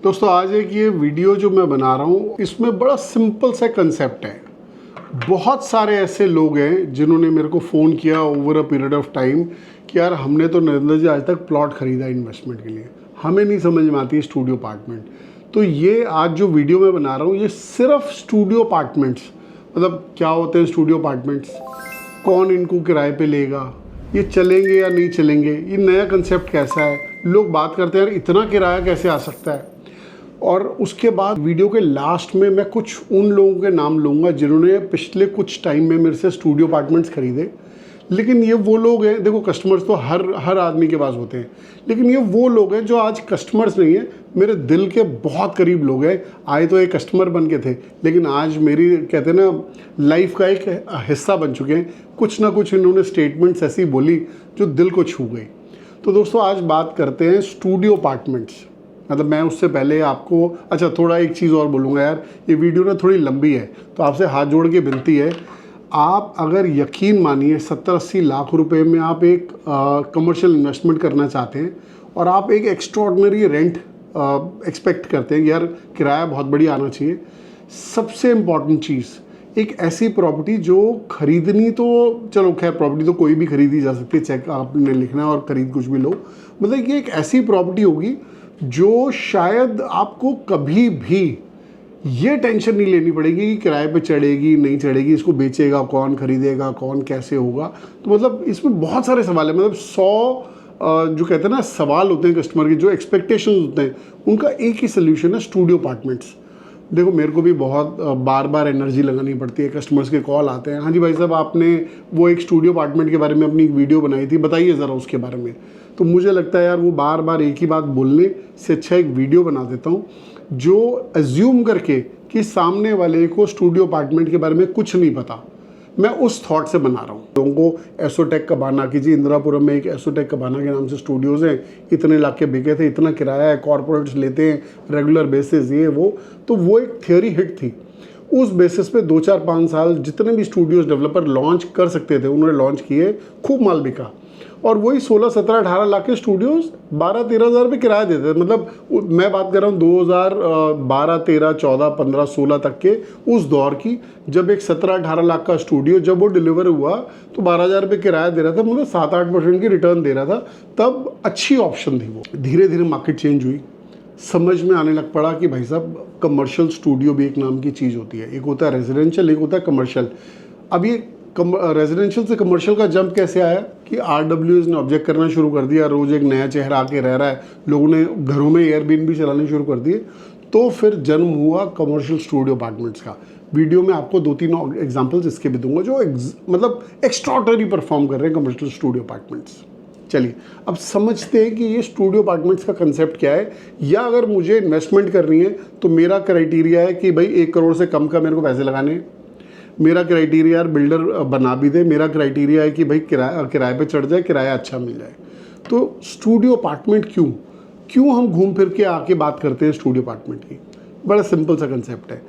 दोस्तों आज एक ये वीडियो जो मैं बना रहा हूँ इसमें बड़ा सिंपल सा कंसेप्ट है। बहुत सारे ऐसे लोग हैं जिन्होंने मेरे को फ़ोन किया over a period of time कि यार हमने तो नरेंद्र जी आज तक प्लॉट ख़रीदा इन्वेस्टमेंट के लिए, हमें नहीं समझ में आती स्टूडियो अपार्टमेंट। तो ये आज जो वीडियो मैं बना रहा हूँ ये सिर्फ स्टूडियो अपार्टमेंट्स, मतलब क्या होते हैं स्टूडियो अपार्टमेंट्स, कौन इनको किराए पे लेगा, ये चलेंगे या नहीं चलेंगे, ये नया कंसेप्ट कैसा है, लोग बात करते हैं यार इतना किराया कैसे आ सकता है। और उसके बाद वीडियो के लास्ट में मैं कुछ उन लोगों के नाम लूँगा जिन्होंने पिछले कुछ टाइम में मेरे से स्टूडियो अपार्टमेंट्स खरीदे। लेकिन ये वो लोग हैं, देखो कस्टमर्स तो हर आदमी के पास होते हैं, लेकिन ये वो लोग हैं जो आज कस्टमर्स नहीं है, मेरे दिल के बहुत करीब लोग हैं। आए तो एक कस्टमर बन के थे लेकिन आज मेरी कहते हैं ना लाइफ का एक हिस्सा बन चुके हैं। कुछ ना कुछ इन्होंने स्टेटमेंट्स ऐसी बोली जो दिल को छू गई। तो दोस्तों आज बात करते हैं स्टूडियो अपार्टमेंट्स। मतलब मैं उससे पहले आपको अच्छा थोड़ा एक चीज़ और बोलूँगा यार, ये वीडियो ना थोड़ी लंबी है तो आपसे हाथ जोड़ के विनती है, आप अगर यकीन मानिए 70-80 लाख रुपए में आप एक कमर्शियल इन्वेस्टमेंट करना चाहते हैं और आप एक एक्स्ट्रॉर्डनरी रेंट एक्सपेक्ट करते हैं कि यार किराया बहुत बढ़िया आना चाहिए, सबसे इम्पॉर्टेंट चीज़ एक ऐसी प्रॉपर्टी जो खरीदनी, तो चलो खैर प्रॉपर्टी तो कोई भी खरीदी जा सकती है, चेक आपने लिखना है और खरीद कुछ भी लो, मतलब ये एक ऐसी प्रॉपर्टी होगी जो शायद आपको कभी भी ये टेंशन नहीं लेनी पड़ेगी कि किराए पे चढ़ेगी नहीं चढ़ेगी, इसको बेचेगा कौन, खरीदेगा कौन, कैसे होगा। तो मतलब इसमें बहुत सारे सवाल हैं, मतलब 100 जो कहते हैं ना सवाल होते हैं कस्टमर के, जो एक्सपेक्टेशंस होते हैं उनका एक ही सोल्यूशन है स्टूडियो अपार्टमेंट्स। देखो मेरे को भी बहुत बार बार एनर्जी लगानी पड़ती है, कस्टमर्स के कॉल आते हैं, हाँ जी भाई साहब आपने वो एक स्टूडियो अपार्टमेंट के बारे में अपनी एक वीडियो बनाई थी, बताइए ज़रा उसके बारे में। तो मुझे लगता है यार वो बार बार एक ही बात बोलने से अच्छा एक वीडियो बना देता हूँ जो एज्यूम करके कि सामने वाले को स्टूडियो अपार्टमेंट के बारे में कुछ नहीं पता, मैं उस थॉट से बना रहा हूँ। लोगों को एसोटेक कबाना की, जी इंदिरापुरम में एक एसोटेक कबाना के नाम से स्टूडियोज़ हैं, इतने लाख के बिके थे, इतना किराया है, कॉर्पोरेट्स लेते हैं रेगुलर बेसिस, ये वो। तो वो एक थियोरी हिट थी, उस बेसिस पे 2-4-5 साल जितने भी स्टूडियोज़ डेवलपर लॉन्च कर सकते थे उन्होंने लॉन्च किए, खूब माल बिका। और वही 16-17-18 लाख के स्टूडियोज़ 12-13 हज़ार रुपये किराया देते थे। मतलब मैं बात कर रहा हूँ 2012, 13, 14, 15, 16 तक के उस दौर की, जब एक 17-18 लाख का स्टूडियो जब वो डिलीवर हुआ तो 12,000 रुपये किराया दे रहा था, मतलब 7-8% की रिटर्न दे रहा था। तब अच्छी ऑप्शन थी वो। धीरे धीरे मार्केट चेंज हुई, समझ में आने लग पड़ा कि भाई साहब कमर्शियल स्टूडियो भी एक नाम की चीज़ होती है, एक होता है रेजिडेंशियल, एक होता है कमर्शियल। अब ये रेजिडेंशियल से कमर्शियल का जंप कैसे आया कि RWS ने ऑब्जेक्ट करना शुरू कर दिया, रोज़ एक नया चेहरा आके रह रहा है, लोगों ने घरों में एयरबीएनबी चलाने शुरू कर दिए, तो फिर जन्म हुआ कमर्शियल स्टूडियो अपार्टमेंट्स का। वीडियो में आपको 2-3 एग्जांपल्स इसके भी दूंगा जो मतलब एक्स्ट्रॉर्डिनरी परफॉर्म कर रहे हैं कमर्शियल स्टूडियो अपार्टमेंट्स। चलिए अब समझते हैं कि ये स्टूडियो अपार्टमेंट्स का कंसेप्ट क्या है, या अगर मुझे इन्वेस्टमेंट करनी है तो मेरा क्राइटेरिया है कि भाई 1 करोड़ से कम का मेरे को पैसे लगाने हैं। मेरा क्राइटेरिया यार बिल्डर बना भी दे, मेरा क्राइटेरिया है कि भाई किराए पे चढ़ जाए, किराया अच्छा मिल जाए। तो स्टूडियो अपार्टमेंट क्यों हम घूम फिर के आके बात करते हैं स्टूडियो अपार्टमेंट की? बड़ा सिंपल सा कंसेप्ट है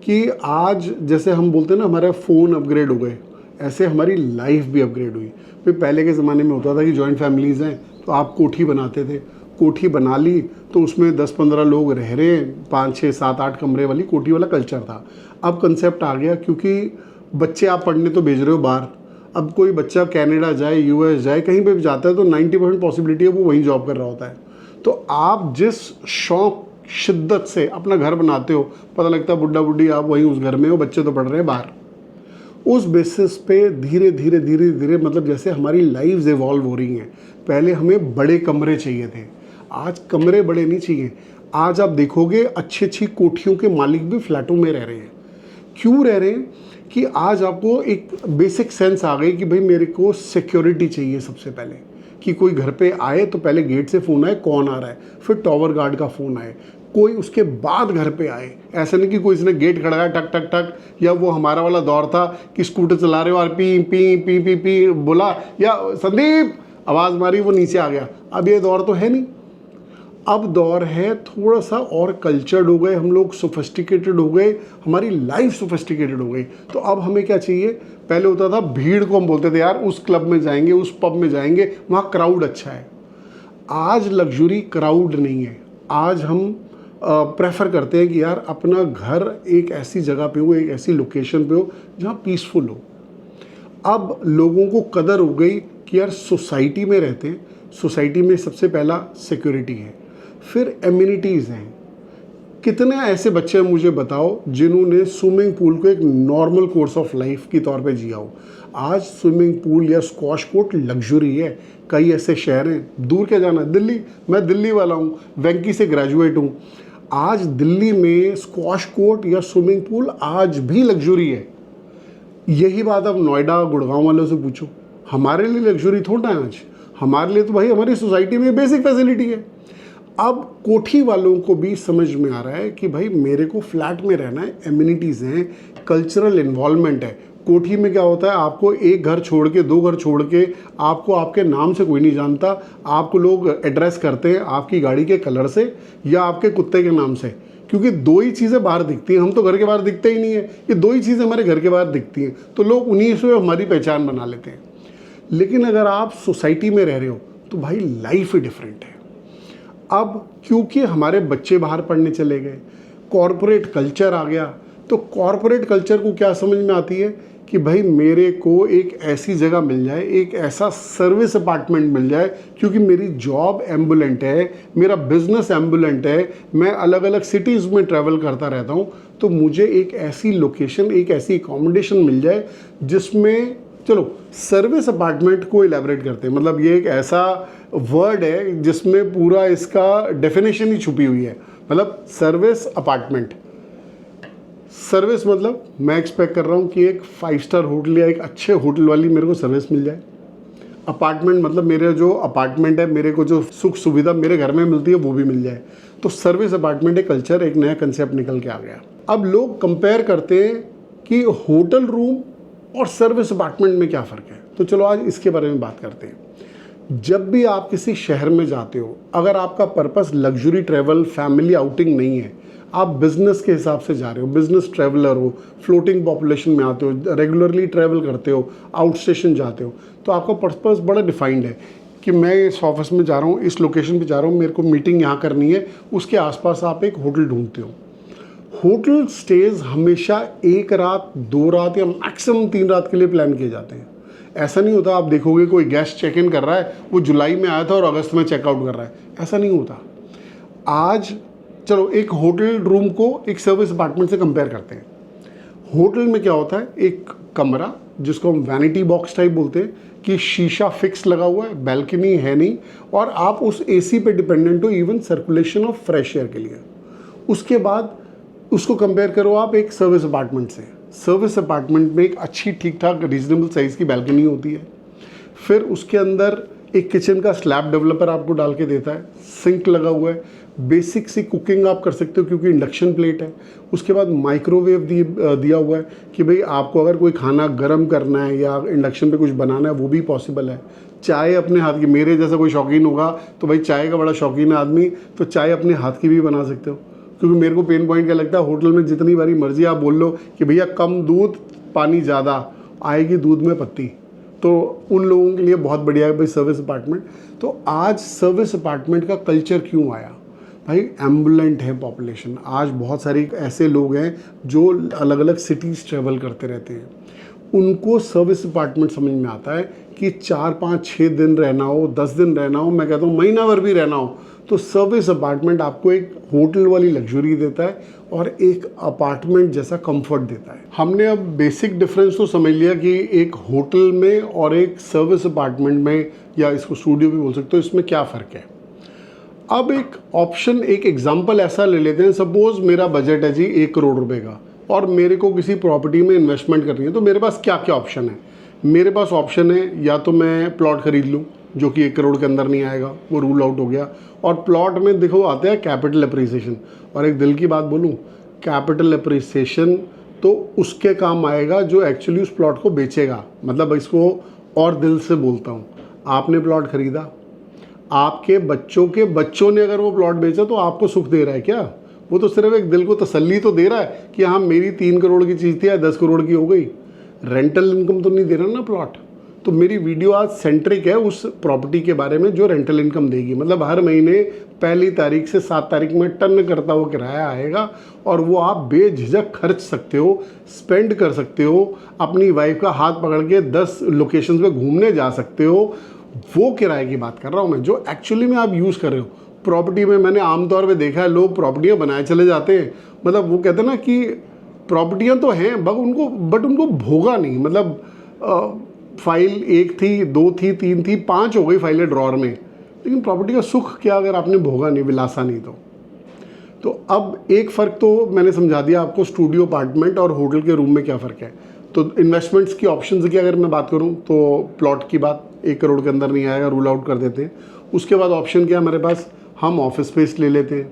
कि आज जैसे हम बोलते हैं ना हमारे फ़ोन अपग्रेड हो गए, ऐसे हमारी लाइफ भी अपग्रेड हुई। फिर पहले के ज़माने में होता था कि जॉइंट फैमिलीज़ हैं तो आप कोठी बनाते थे, कोठी बना ली तो उसमें 10-15 लोग रह रहे हैं, 5-6-7-8 कमरे वाली कोठी वाला कल्चर था। अब कंसेप्ट आ गया क्योंकि बच्चे आप पढ़ने तो भेज रहे हो बाहर, अब कोई बच्चा कनाडा जाए, US जाए, कहीं पे भी जाता है तो 90% पॉसिबिलिटी है वो वहीं जॉब कर रहा होता है। तो आप जिस शौक शिद्दत से अपना घर बनाते हो, पता लगता है बुढ़ा बुढ़ी आप वहीं उस घर में हो, बच्चे तो पढ़ रहे हैं बाहर। उस बेसिस पे धीरे धीरे मतलब जैसे हमारी लाइफ्स इवॉल्व हो रही हैं। पहले हमें बड़े कमरे चाहिए थे, आज कमरे बड़े नहीं चाहिए। आज आप देखोगे अच्छी कोठियों के मालिक भी फ्लैटों में रह रहे हैं। क्यों रह रहे हैं कि आज आपको एक बेसिक सेंस आ गई कि भाई मेरे को सिक्योरिटी चाहिए सबसे पहले, कि कोई घर पे आए तो पहले गेट से फ़ोन आए कौन आ रहा है, फिर टॉवर गार्ड का फ़ोन आए, कोई उसके बाद घर पे आए। ऐसा नहीं कि कोई इसने गेट खड़काया टक टक टक, या वो हमारा वाला दौर था कि स्कूटर चला रहे हो और P P P P P बोला या संदीप आवाज़ मारी वो नीचे आ गया। अब ये दौर तो है नहीं। अब दौर है थोड़ा सा और कल्चर्ड हो गए हम लोग, सोफिस्टिकेटेड हो गए, हमारी लाइफ सोफिस्टिकेटेड हो गई। तो अब हमें क्या चाहिए, पहले होता था भीड़ को हम बोलते थे यार उस क्लब में जाएंगे, उस पब में जाएंगे, वहाँ क्राउड अच्छा है। आज लग्जरी क्राउड नहीं है, आज हम प्रेफर करते हैं कि यार अपना घर एक ऐसी जगह पे हो, एक ऐसी लोकेशन पे हो जहाँ पीसफुल हो। अब लोगों को कदर हो गई कि यार सोसाइटी में रहते हैं, सोसाइटी में सबसे पहला सिक्योरिटी है, फिर एमिनिटीज़ हैं। कितने ऐसे बच्चे मुझे बताओ जिन्होंने स्विमिंग पूल को एक नॉर्मल कोर्स ऑफ लाइफ के तौर पे जिया हो। आज स्विमिंग पूल या स्क्वॉश कोर्ट लग्जरी है। कई ऐसे शहर हैं, दूर क्या जाना, दिल्ली, मैं दिल्ली वाला हूँ, वेंकी से ग्रेजुएट हूँ। आज दिल्ली में स्क्वॉश कोर्ट या स्विमिंग पूल आज भी लग्जरी है। यही बात अब नोएडा गुड़गांव वालों से पूछो, हमारे लिए लग्जरी थोड़ा है आज। हमारे लिए तो भाई हमारी सोसाइटी में बेसिक फैसिलिटी है। अब कोठी वालों को भी समझ में आ रहा है कि भाई मेरे को फ्लैट में रहना है, एमिनिटीज़ हैं, कल्चरल इन्वॉल्वमेंट है। कोठी में क्या होता है, आपको एक घर छोड़ के, दो घर छोड़ के, आपको आपके नाम से कोई नहीं जानता, आपको लोग एड्रेस करते हैं आपकी गाड़ी के कलर से या आपके कुत्ते के नाम से, क्योंकि दो ही चीज़ें बाहर दिखती हैं। हम तो घर के बाहर दिखते ही नहीं है, ये दो ही चीज़ें हमारे घर के बाहर दिखती हैं, तो लोग उन्हीं से हमारी पहचान बना लेते हैं। लेकिन अगर आप सोसाइटी में रह रहे हो तो भाई लाइफ ही डिफरेंट है। अब क्योंकि हमारे बच्चे बाहर पढ़ने चले गए, कॉरपोरेट कल्चर आ गया, तो कॉरपोरेट कल्चर को क्या समझ में आती है कि भाई मेरे को एक ऐसी जगह मिल जाए, एक ऐसा सर्विस अपार्टमेंट मिल जाए, क्योंकि मेरी जॉब एम्बुलेंट है, मेरा बिजनेस एम्बुलेंट है, मैं अलग अलग सिटीज़ में ट्रैवल करता रहता हूँ, तो मुझे एक ऐसी लोकेशन, एक ऐसी एकोमोडेशन मिल जाए जिसमें, चलो सर्विस अपार्टमेंट को इलेबरेट करते हैं, मतलब ये एक ऐसा वर्ड है जिसमें पूरा इसका डेफिनेशन ही छुपी हुई है। मतलब सर्विस अपार्टमेंट, सर्विस मतलब मैं एक्सपेक्ट कर रहा हूँ कि एक 5 स्टार होटल या एक अच्छे होटल वाली मेरे को सर्विस मिल जाए। अपार्टमेंट मतलब मेरे जो अपार्टमेंट है, मेरे को जो सुख सुविधा मेरे घर में मिलती है वो भी मिल जाए। तो सर्विस अपार्टमेंट एक कल्चर, एक नया कंसेप्ट निकल के आ गया। अब लोग कंपेयर करते हैं कि होटल रूम और सर्विस अपार्टमेंट में क्या फ़र्क है। तो चलो आज इसके बारे में बात करते हैं। जब भी आप किसी शहर में जाते हो, अगर आपका purpose luxury travel, family outing नहीं है, आप बिजनेस के हिसाब से जा रहे हो, बिजनेस ट्रैवलर हो, फ्लोटिंग पॉपुलेशन में आते हो, रेगुलरली ट्रैवल करते हो, आउट स्टेशन जाते हो, तो आपका पर्पस बड़ा डिफाइंड है कि मैं इस ऑफिस में जा रहा हूँ, इस लोकेशन पे जा रहा हूँ, मेरे को मीटिंग यहाँ करनी है, उसके आसपास आप एक होटल ढूंढते हो। होटल स्टेज हमेशा 1 रात, 2 रात या मैक्सिमम 3 रात के लिए प्लान किए जाते हैं। ऐसा नहीं होता आप देखोगे कोई गेस्ट चेक इन कर रहा है, वो जुलाई में आया था और अगस्त में चेकआउट कर रहा है, ऐसा नहीं होता। आज चलो एक होटल रूम को एक सर्विस अपार्टमेंट से कंपेयर करते हैं। होटल में क्या होता है, एक कमरा जिसको हम वैनिटी बॉक्स टाइप बोलते हैं, कि शीशा फिक्स लगा हुआ है, बैल्कनी है नहीं, और आप उस एसी पे डिपेंडेंट हो even circulation of fresh air के लिए। उसके बाद उसको कंपेयर करो आप एक सर्विस अपार्टमेंट से। सर्विस अपार्टमेंट में एक अच्छी ठीक ठाक रीजनेबल साइज़ की बैल्कनी होती है, फिर उसके अंदर एक किचन का स्लैब डेवलपर आपको डाल के देता है, सिंक लगा हुआ है, बेसिक सी कुकिंग आप कर सकते हो क्योंकि इंडक्शन प्लेट है। उसके बाद माइक्रोवेव दिया हुआ है कि भाई आपको अगर कोई खाना गर्म करना है या इंडक्शन पे कुछ बनाना है वो भी पॉसिबल है। चाय अपने हाथ की, मेरे जैसा कोई शौकीन होगा तो भाई चाय का बड़ा शौकीन है आदमी, तो चाय अपने हाथ की भी बना सकते हो। क्योंकि मेरे को पेन पॉइंट क्या लगता है, होटल में जितनी बारी मर्जी आप बोल लो कि भैया कम दूध पानी ज़्यादा, आएगी दूध में पत्ती, तो उन लोगों के लिए बहुत बढ़िया है भाई सर्विस अपार्टमेंट। तो आज सर्विस अपार्टमेंट का कल्चर क्यों आया भाई, एम्बुलेंट है पॉपुलेशन। आज बहुत सारे ऐसे लोग हैं जो अलग अलग सिटीज़ ट्रैवल करते रहते हैं, उनको सर्विस अपार्टमेंट समझ में आता है कि 4, 5, 6 दिन रहना हो, 10 दिन रहना हो, मैं कहता हूँ महीना भर भी रहना हो, तो सर्विस अपार्टमेंट आपको एक होटल वाली लग्जरी देता है और एक अपार्टमेंट जैसा कंफर्ट देता है। हमने अब बेसिक डिफरेंस तो समझ लिया कि एक होटल में और एक सर्विस अपार्टमेंट में, या इसको स्टूडियो भी बोल सकते हो, इसमें क्या फ़र्क है। अब एक ऑप्शन, एक एग्जांपल ऐसा ले लेते हैं। सपोज मेरा बजट है जी 1 करोड़ रुपए का और मेरे को किसी प्रॉपर्टी में इन्वेस्टमेंट करनी है, तो मेरे पास क्या क्या ऑप्शन है। मेरे पास ऑप्शन है, या तो मैं प्लॉट खरीद लूँ जो कि 1 करोड़ के अंदर नहीं आएगा, वो रूल आउट हो गया। और प्लॉट में देखो आते हैं कैपिटल अप्रिसिएशन, और एक दिल की बात बोलूँ, कैपिटल अप्रिसिएशन तो उसके काम आएगा जो एक्चुअली उस प्लॉट को बेचेगा। मतलब इसको और दिल से बोलता हूँ, आपने प्लॉट खरीदा, आपके बच्चों के बच्चों ने अगर वो प्लॉट बेचा तो आपको सुख दे रहा है क्या? वो तो सिर्फ एक दिल को तसल्ली तो दे रहा है कि हाँ मेरी 3 करोड़ की चीज़ थी या 10 करोड़ की हो गई। रेंटल इनकम तो नहीं दे रहा ना प्लॉट। तो मेरी वीडियो आज सेंट्रिक है उस प्रॉपर्टी के बारे में जो रेंटल इनकम देगी। मतलब हर महीने 1 तारीख से 7 तारीख में टन करता हुआ किराया आएगा और वो आप बेझिझक खर्च सकते हो, स्पेंड कर सकते हो, अपनी वाइफ का हाथ पकड़ के 10 लोकेशंस पे घूमने जा सकते हो। वो किराए की बात कर रहा हूँ मैं, जो एक्चुअली में आप यूज़ कर रहे हो। प्रॉपर्टी में मैंने आमतौर पे देखा है लोग प्रॉपर्टियाँ बनाए चले जाते हैं, मतलब वो कहते हैं ना कि प्रॉपर्टियाँ तो हैं बट उनको भोगा नहीं। मतलब फाइल 1 थी, 2 थी, 3 थी, 5 हो गई फाइलें ड्रॉर में, लेकिन प्रॉपर्टी का सुख क्या अगर आपने भोगा नहीं, विलासा नहीं तो अब एक फ़र्क तो मैंने समझा दिया आपको, स्टूडियो अपार्टमेंट और होटल के रूम में क्या फ़र्क है। तो इन्वेस्टमेंट्स की ऑप्शंस की अगर मैं बात करूं तो प्लॉट की बात 1 करोड़ के अंदर नहीं आएगा, रूल आउट कर देते हैं। उसके बाद ऑप्शन क्या है हमारे पास, हम ऑफिस स्पेस ले लेते हैं,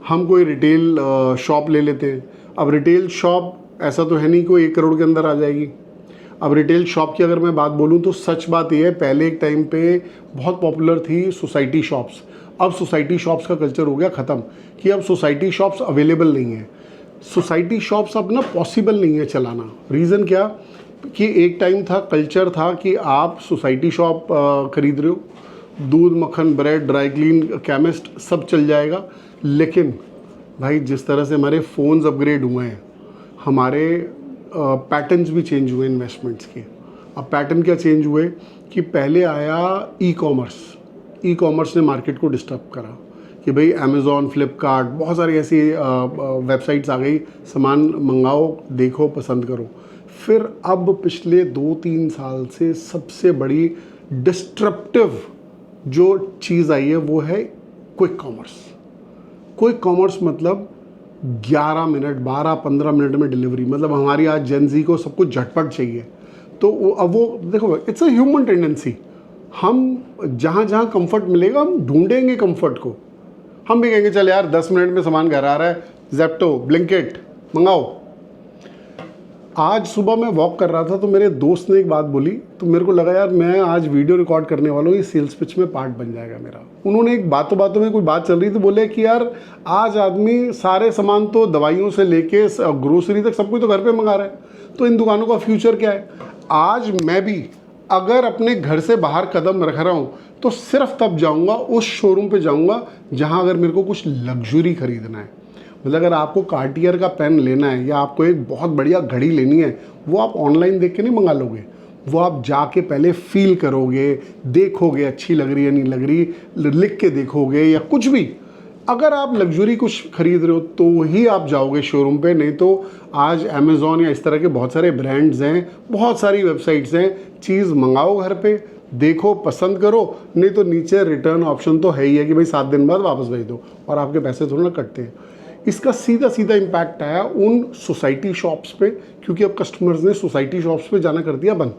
हम कोई रिटेल शॉप ले लेते हैं। अब रिटेल शॉप ऐसा तो है नहीं कोई 1 करोड़ के अंदर आ जाएगी। अब रिटेल शॉप की अगर मैं बात बोलूँ तो सच बात यह है, पहले एक टाइम पे बहुत पॉपुलर थी सोसाइटी शॉप्स। अब सोसाइटी शॉप्स का कल्चर हो गया ख़त्म, कि अब सोसाइटी शॉप्स अवेलेबल नहीं है। सोसाइटी शॉप्स अब ना पॉसिबल नहीं है चलाना। रीज़न क्या कि एक टाइम था, कल्चर था कि आप सोसाइटी शॉप खरीद रहे हो, दूध, मक्खन, ब्रेड, ड्राई क्लीन, केमिस्ट सब चल जाएगा। लेकिन भाई जिस तरह से हमारे फ़ोन्स अपग्रेड हुए हैं, हमारे पैटर्न्स भी चेंज हुए इन्वेस्टमेंट्स के। अब पैटर्न क्या चेंज हुए कि पहले आया ई कॉमर्स ने मार्केट को डिस्टर्ब करा कि भाई अमेज़ॉन, फ्लिपकार्ट, बहुत सारी ऐसी वेबसाइट्स आ गई, सामान मंगाओ, देखो, पसंद करो। फिर अब पिछले 2-3 साल से सबसे बड़ी डिस्ट्रप्टिव जो चीज़ आई है वो है क्विक कॉमर्स मतलब 11 मिनट, 12-15 मिनट में डिलीवरी। मतलब हमारी आज जेन ज़ी को सब कुछ झटपट चाहिए। तो अब वो देखो, इट्स अ ह्यूमन टेंडेंसी। हम जहाँ जहाँ कंफर्ट मिलेगा हम ढूंढेंगे कंफर्ट को। हम भी कहेंगे चल यार 10 मिनट में सामान घर आ रहा है, ज़ेप्टो, ब्लिंकिट मंगाओ। आज सुबह मैं वॉक कर रहा था तो मेरे दोस्त ने एक बात बोली, तो मेरे को लगा यार मैं आज वीडियो रिकॉर्ड करने वाला हूँ, ये सेल्स पिच में पार्ट बन जाएगा मेरा। उन्होंने एक बातों में कोई बात चल रही थी, बोले कि यार आज आदमी सारे सामान तो दवाइयों से लेके ग्रोसरी तक सब कुछ तो घर पे मंगा रहा है, तो इन दुकानों का फ्यूचर क्या है। आज मैं भी अगर अपने घर से बाहर कदम रख रहा हूँ तो सिर्फ तब जाऊँगा, उस शोरूम पे जाऊँगा जहाँ अगर मेरे को कुछ लग्जरी खरीदना है। मतलब अगर आपको कार्टियर का पेन लेना है या आपको एक बहुत बढ़िया घड़ी लेनी है, वो आप ऑनलाइन देख के नहीं मंगा लोगे, वो आप जाके पहले फील करोगे, देखोगे अच्छी लग रही है नहीं लग रही, लिख के देखोगे या कुछ भी। अगर आप लग्जरी कुछ खरीद रहे हो तो ही आप जाओगे शोरूम पे, नहीं तो आज अमेज़ॉन या इस तरह के बहुत सारे ब्रांड्स हैं, बहुत सारी वेबसाइट्स हैं, चीज़ मंगाओ घर पे, देखो, पसंद करो, नहीं तो नीचे रिटर्न ऑप्शन तो है ही है कि भाई 7 दिन बाद वापस भेज दो, और आपके पैसे थोड़ा ना कटते हैं। इसका सीधा इम्पैक्ट आया उन सोसाइटी शॉप्स पे, क्योंकि अब कस्टमर्स ने सोसाइटी शॉप्स पे जाना कर दिया बंद।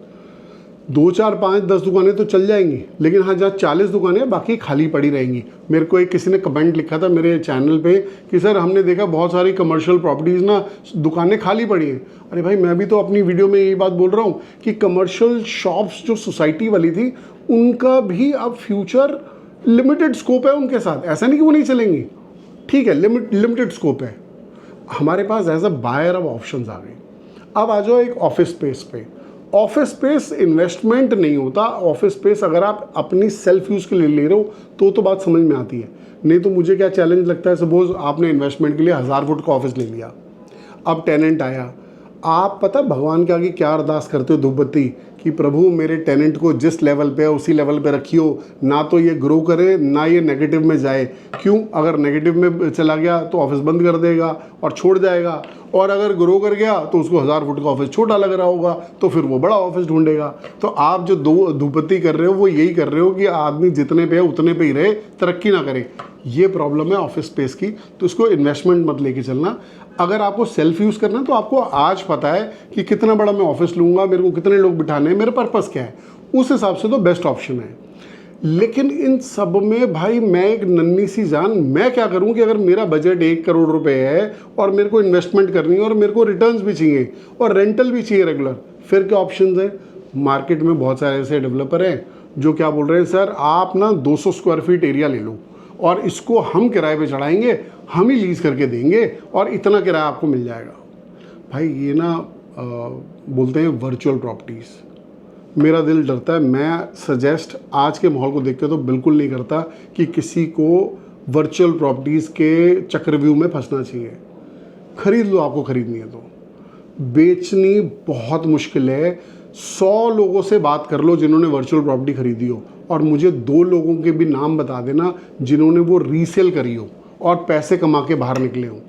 2, 4, 5, 10 दुकानें तो चल जाएंगी, लेकिन हाँ जहाँ 40 दुकानें बाकी खाली पड़ी रहेंगी। मेरे को एक किसी ने कमेंट लिखा था मेरे चैनल पे कि सर हमने देखा बहुत सारी कमर्शियल प्रॉपर्टीज़ ना दुकानें खाली पड़ी हैं। अरे भाई मैं भी तो अपनी वीडियो में यही बात बोल रहा हूँ कि कमर्शियल शॉप्स जो सोसाइटी वाली थी उनका भी अब फ्यूचर लिमिटेड स्कोप है उनके साथ, ऐसा नहीं कि वो नहीं चलेंगी, ठीक है, लिमिटेड स्कोप है। हमारे पास एज अ बायर अब ऑप्शंस आ गए। अब आ जाओ एक ऑफिस स्पेस पे। ऑफिस स्पेस इन्वेस्टमेंट नहीं होता। ऑफिस स्पेस अगर आप अपनी सेल्फ यूज़ के लिए ले रहे हो तो बात समझ में आती है, नहीं तो मुझे क्या चैलेंज लगता है, सपोज आपने इन्वेस्टमेंट के लिए 1000 फुट का ऑफिस ले लिया, अब टेनेंट आया, आप पता भगवान के आगे क्या अरदास करते हो धूप बत्ती कि प्रभु मेरे टेनेंट को जिस लेवल पे है उसी लेवल पे रखियो, ना तो ये ग्रो करे ना ये नेगेटिव में जाए। क्यों? अगर नेगेटिव में चला गया तो ऑफिस बंद कर देगा और छोड़ जाएगा, और अगर ग्रो कर गया तो उसको 1000 फुट का ऑफिस छोटा लग रहा होगा तो फिर वो बड़ा ऑफिस ढूंढेगा। तो आप जो धूप बत्ती कर रहे हो वो यही कर रहे हो कि आदमी जितने पे है उतने पे ही रहे, तरक्की ना करे। ये प्रॉब्लम है ऑफिस स्पेस की, तो इसको इन्वेस्टमेंट मत लेके चलना। अगर आपको सेल्फ यूज़ करना है तो आपको आज पता है कि कितना बड़ा मैं ऑफिस लूँगा, मेरे को कितने लोग बिठाने हैं, मेरे पर्पस क्या है, उस हिसाब से तो बेस्ट ऑप्शन है। लेकिन इन सब में भाई मैं एक नन्ही सी जान, मैं क्या करूं कि अगर मेरा बजट 1 करोड़ रुपए है और मेरे को इन्वेस्टमेंट करनी है और मेरे को रिटर्न्स भी चाहिए और रेंटल भी चाहिए रेगुलर, फिर क्या ऑप्शंस हैं? मार्केट में बहुत सारे ऐसे डेवलपर हैं जो क्या बोल रहे हैं, सर आप ना 200 स्क्वायर फीट एरिया ले लो और इसको हम किराए पे चढ़ाएंगे, हम ही लीज करके देंगे और इतना किराया आपको मिल जाएगा। भाई ये ना बोलते हैं वर्चुअल प्रॉपर्टीज़। मेरा दिल डरता है। मैं सजेस्ट आज के माहौल को देख के तो बिल्कुल नहीं करता कि किसी को वर्चुअल प्रॉपर्टीज़ के चक्रव्यूह में फंसना चाहिए। खरीद लो, आपको खरीदनी है तो। बेचनी बहुत मुश्किल है। 100 लोगों से बात कर लो जिन्होंने वर्चुअल प्रॉपर्टी खरीदी हो, और मुझे 2 लोगों के भी नाम बता देना जिन्होंने वो रीसेल करी हो और पैसे कमा के बाहर निकले हो।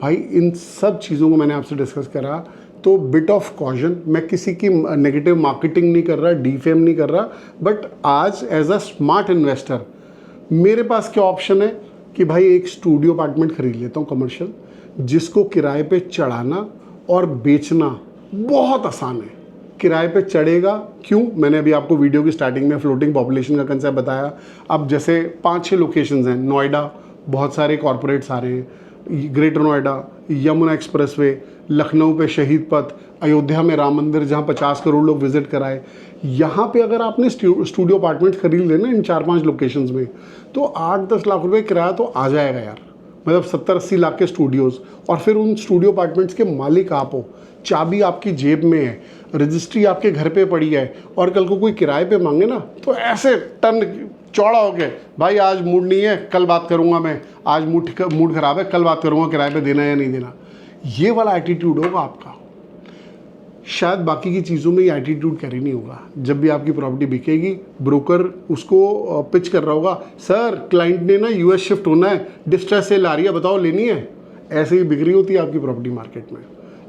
भाई इन सब चीज़ों को मैंने आपसे डिस्कस करा, तो बिट ऑफ कॉशन। मैं किसी की नेगेटिव मार्केटिंग नहीं कर रहा, डीफेम नहीं कर रहा, बट आज एज अ स्मार्ट इन्वेस्टर मेरे पास क्या ऑप्शन है कि भाई एक स्टूडियो अपार्टमेंट खरीद लेता हूँ कमर्शियल, जिसको किराए पे चढ़ाना और बेचना बहुत आसान है। किराए पे चढ़ेगा क्यों? मैंने अभी आपको वीडियो की स्टार्टिंग में फ्लोटिंग पॉपुलेशन का कंसेप्ट बताया। अब जैसे 5-6 लोकेशंस हैं, नोएडा बहुत सारे कॉरपोरेट्स आ रहे हैं, ग्रेटर नोएडा, यमुना एक्सप्रेसवे, लखनऊ पे शहीद पथ, अयोध्या में राम मंदिर जहाँ 50 करोड़ लोग विजिट कराए। यहाँ पे अगर आपने स्टूडियो अपार्टमेंट खरीद लेना इन 4-5 लोकेशंस में, तो 8-10 लाख रुपए किराया तो आ जाएगा यार। मतलब 70-80 लाख के स्टूडियोज़, और फिर उन स्टूडियो अपार्टमेंट्स के मालिक आप हो, चाबी आपकी जेब में है, रजिस्ट्री आपके घर पे पड़ी है, और कल को कोई किराए पे मांगे ना तो ऐसे टन चौड़ा हो गया, भाई आज मूड नहीं है, कल बात करूंगा मैं, आज मूड खराब है, कल बात करूंगा, किराए पे देना है या नहीं देना। ये वाला एटीट्यूड होगा आपका। शायद बाकी की चीज़ों में ये एटीट्यूड कैरी नहीं होगा। जब भी आपकी प्रॉपर्टी बिकेगी, ब्रोकर उसको पिच कर रहा होगा, सर क्लाइंट ने ना यूएस शिफ्ट होना है, डिस्ट्रेस सेल आ रही है, बताओ लेनी है। ऐसे ही बिक्री होती है आपकी प्रॉपर्टी मार्केट में।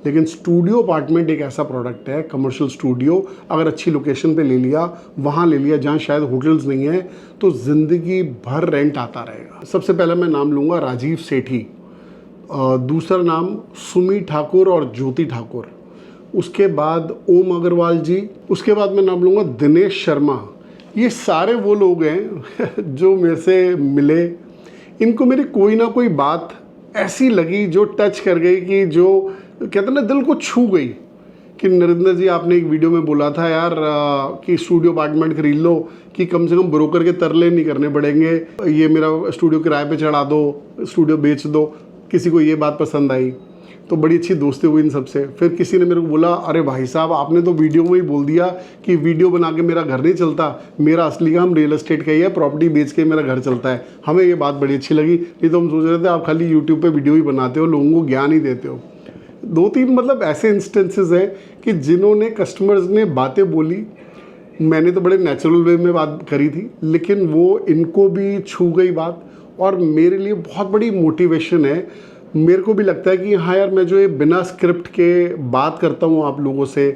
लेकिन स्टूडियो अपार्टमेंट एक ऐसा प्रोडक्ट है, कमर्शियल स्टूडियो, अगर अच्छी लोकेशन पे ले लिया, वहाँ ले लिया जहाँ शायद होटल्स नहीं है, तो ज़िंदगी भर रेंट आता रहेगा। सबसे पहले मैं नाम लूँगा राजीव सेठी, दूसरा नाम सुमी ठाकुर और ज्योति ठाकुर, उसके बाद ओम अग्रवाल जी, उसके बाद मैं नाम लूँगा दिनेश शर्मा। ये सारे वो लोग हैं जो मेरे से मिले, इनको मेरी कोई ना कोई बात ऐसी लगी जो टच कर गई, कि जो कहते हैं ना दिल को छू गई। कि नरेंद्र जी आपने एक वीडियो में बोला था यार कि स्टूडियो अपार्टमेंट खरीद लो कि कम से कम ब्रोकर के तरले नहीं करने पड़ेंगे, ये मेरा स्टूडियो किराए पे चढ़ा दो, स्टूडियो बेच दो। किसी को ये बात पसंद आई तो बड़ी अच्छी दोस्ती हुई इन सबसे। फिर किसी ने मेरे को बोला, अरे भाई साहब आपने तो वीडियो में ही बोल दिया कि वीडियो बना के मेरा घर नहीं चलता, मेरा असली काम रियल एस्टेट का ही है, प्रॉपर्टी बेच के मेरा घर चलता है। हमें ये बात बड़ी अच्छी लगी, नहीं तो हम सोच रहे थे आप खाली यूट्यूब पे वीडियो ही बनाते हो, लोगों को ज्ञान ही देते हो। 2-3 मतलब ऐसे इंस्टेंसेस हैं कि जिन्होंने कस्टमर्स ने बातें बोली, मैंने तो बड़े नेचुरल वे में बात करी थी, लेकिन वो इनको भी छू गई बात, और मेरे लिए बहुत बड़ी मोटिवेशन है। मेरे को भी लगता है कि हाँ यार, मैं जो ये बिना स्क्रिप्ट के बात करता हूँ आप लोगों से,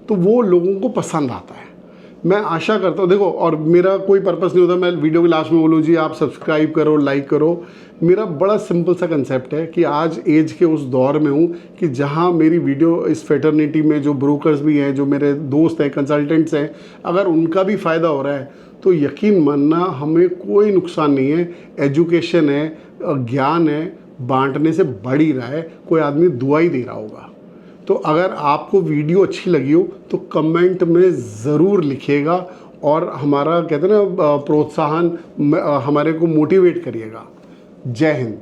तो वो लोगों को पसंद आता है। मैं आशा करता हूँ, देखो, और मेरा कोई पर्पस नहीं होता मैं वीडियो के लास्ट में बोलूँ जी आप सब्सक्राइब करो, लाइक करो। मेरा बड़ा सिंपल सा कंसेप्ट है कि आज एज के उस दौर में हूँ कि जहाँ मेरी वीडियो इस फेटर्निटी में जो ब्रोकर्स भी हैं, जो मेरे दोस्त हैं, कंसल्टेंट्स हैं, अगर उनका भी फ़ायदा हो रहा है तो यकीन मानना हमें कोई नुकसान नहीं है। एजुकेशन है, ज्ञान है, बांटने से बढ़ ही रहा है, कोई आदमी दुआ ही दे रहा होगा। तो अगर आपको वीडियो अच्छी लगी हो तो कमेंट में ज़रूर लिखिएगा, और हमारा कहते हैं ना प्रोत्साहन, हमारे को मोटिवेट करिएगा। जय हिंद।